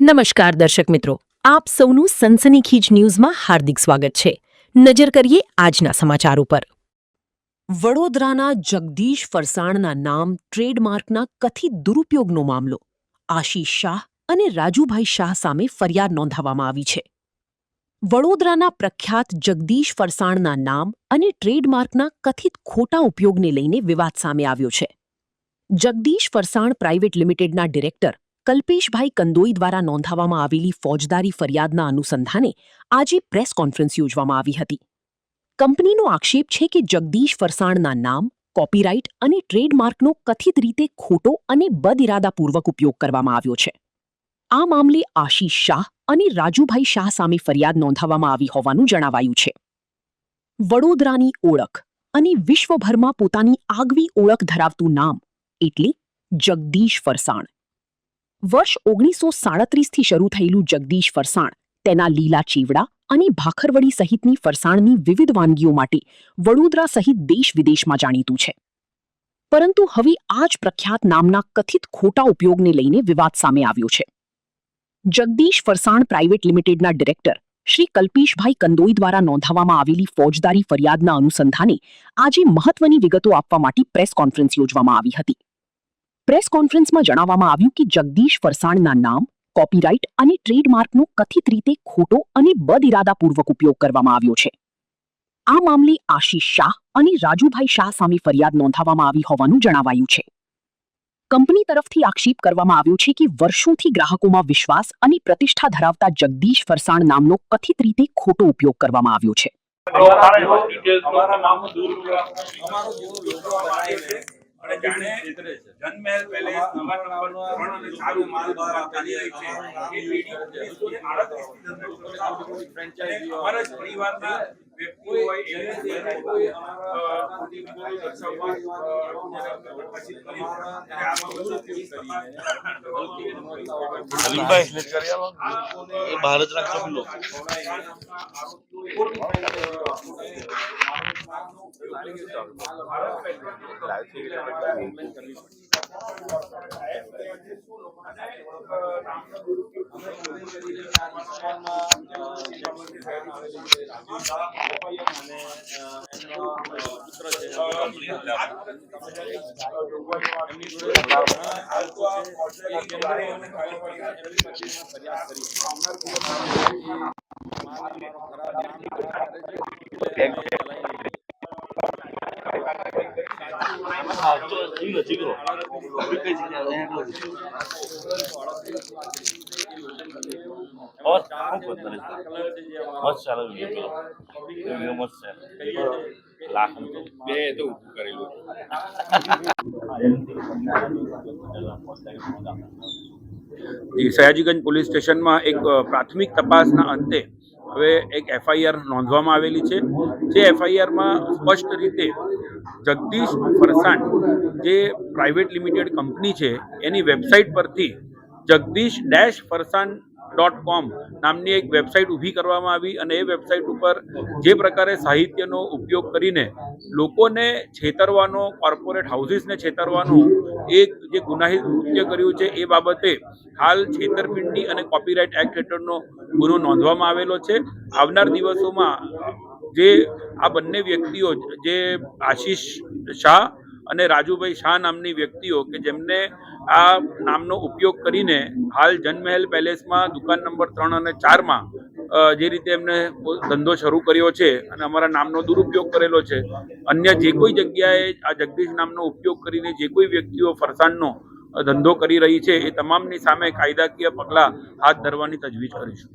નમસ્કાર દર્શક મિત્રો, આપ સૌનું સનસનીખીજ ન્યૂઝમાં હાર્દિક સ્વાગત છે. નજર કરીએ આજના સમાચાર ઉપર. વડોદરાના જગદીશ ફરસાણના નામ ટ્રેડમાર્કના કથિત દુરુપયોગનો મામલો. આશીષ શાહ અને રાજુભાઈ શાહ સામે ફરિયાદ નોંધાવવામાં આવી છે. વડોદરાના પ્રખ્યાત જગદીશ ફરસાણના નામ અને ટ્રેડમાર્કના કથિત ખોટા ઉપયોગને લઈને વિવાદ સામે આવ્યો છે. જગદીશ ફરસાણ પ્રાઇવેટ લિમિટેડના ડિરેક્ટર કલ્પેશભાઈ કંદોઈ દ્વારા નોંધાવવામાં આવેલી ફોજદારી ફરિયાદના અનુસંધાને આજે પ્રેસ કોન્ફરન્સ યોજવામાં આવી હતી. કંપનીનો આક્ષેપ છે કે જગદીશ ફરસાણના નામ, કોપીરાઇટ અને ટ્રેડમાર્કનો કથિત રીતે ખોટો અને બદઇરાદાપૂર્વક ઉપયોગ કરવામાં આવ્યો છે. આ મામલે આશીષ શાહ અને રાજુભાઈ શાહ સામે ફરિયાદ નોંધાવવામાં આવી હોવાનું જણાવાયું છે. વડોદરાની ઓળખ અને વિશ્વભરમાં પોતાની આગવી ઓળખ ધરાવતું નામ એટલે જગદીશ ફરસાણ. વર્ષ 1937થી શરૂ થયેલું જગદીશ ફરસાણ તેના લીલા ચીવડા અને ભાખરવડી સહિતની ફરસાણની વિવિધ વાનગીઓ માટે વડોદરા સહિત દેશ-વિદેશમાં જાણીતું છે. પરંતુ હવે આ જ પ્રખ્યાત નામના કથિત ખોટા ઉપયોગને લઈને વિવાદ સામે આવ્યો છે. જગદીશ ફરસાણ પ્રાઇવેટ લિમિટેડના ડિરેક્ટર શ્રી કલ્પેશભાઈ કંદોઈ દ્વારા નોંધાવવામાં આવેલી ફોજદારી ફરિયાદના અનુસંધાને આજે મહત્વની વિગતો આપવા માટે પ્રેસ કોન્ફરન્સ યોજવામાં આવી હતી. પ્રેસ કોન્ફરન્સમાં જણાવવામાં આવ્યું કે જગદીશ ફરસાણના નામ, કોપીરાઇટ અને ટ્રેડમાર્કનો કથિત રીતે ખોટો અને બદઇરાદાપૂર્વક ઉપયોગ કરવામાં આવ્યો છે. આ મામલે આશીષ શાહ અને રાજુભાઈ શાહ સામે ફરિયાદ નોંધાવવામાં આવી હોવાનું જણાવાયું છે. કંપની તરફથી આક્ષેપ કરવામાં આવ્યો છે કે વર્ષોથી ગ્રાહકોમાં વિશ્વાસ અને પ્રતિષ્ઠા ધરાવતા જગદીશ ફરસાણ નામનો કથિત રીતે ખોટો ઉપયોગ કરવામાં આવ્યો છે. અને જાણે જનમહેલ પેલેસ નવા નંબર 3 અને 4 માલ દ્વારા ચાલી રહી છે એ લીડિંગ 1938 ફ્રેન્ચાઇઝી અમારા જ પરિવારના વ્યક્તિઓ હોય એને કોઈ અમારા દર્શાવવા પછી પરિવારના આ બધું સલીમભાઈ એ ભારત રાખજો લો સયાજીગંજ પોલીસ સ્ટેશનમાં એક પ્રાથમિક તપાસના અંતે હવે એક એફઆઈઆર નોંધવામાં આવેલી છે. જે એફઆઈઆરમાં સ્પષ્ટ રીતે જગદીશ ફરસાણ જે પ્રાઇવેટ લિમિટેડ કંપની છે એની વેબસાઇટ પરથી jagdish-farsan.com નામની એક વેબસાઇટ ઊભી કરવામાં આવી અને એ વેબસાઇટ ઉપર જે પ્રકારે સાહિત્યનો ઉપયોગ કરીને લોકોને છેતરવાનો, કોર્પોરેટ હાઉસીસને છેતરવાનું એક જે ગુનાહિત કૃત્ય કર્યું છે એ બાબતે હાલ છેતરપિંડી અને કોપીરાઇટ એક્ટ હેઠળનો ગુનો નોંધવામાં આવેલો છે. આવનાર દિવસોમાં જે આ બંને વ્યક્તિઓ જે આશીષ શાહ અને રાજુભાઈ શાહ નામની વ્યક્તિઓ કે જેમને આ નામનો ઉપયોગ કરીને હાલ જનમહેલ પેલેસમાં દુકાન નંબર 3 અને 4માં જે રીતે એમને ધંધો શરૂ કર્યો છે અને અમારા નામનો દુરુપયોગ કરેલો છે, અન્ય જે કોઈ જગ્યાએ આ જગદીશ નામનો ઉપયોગ કરીને જે કોઈ વ્યક્તિઓ ફરસાણનો ધંધો કરી રહી છે એ તમામની સામે કાયદાકીય પગલાં હાથ ધરવાની તજવીજ કરીશું.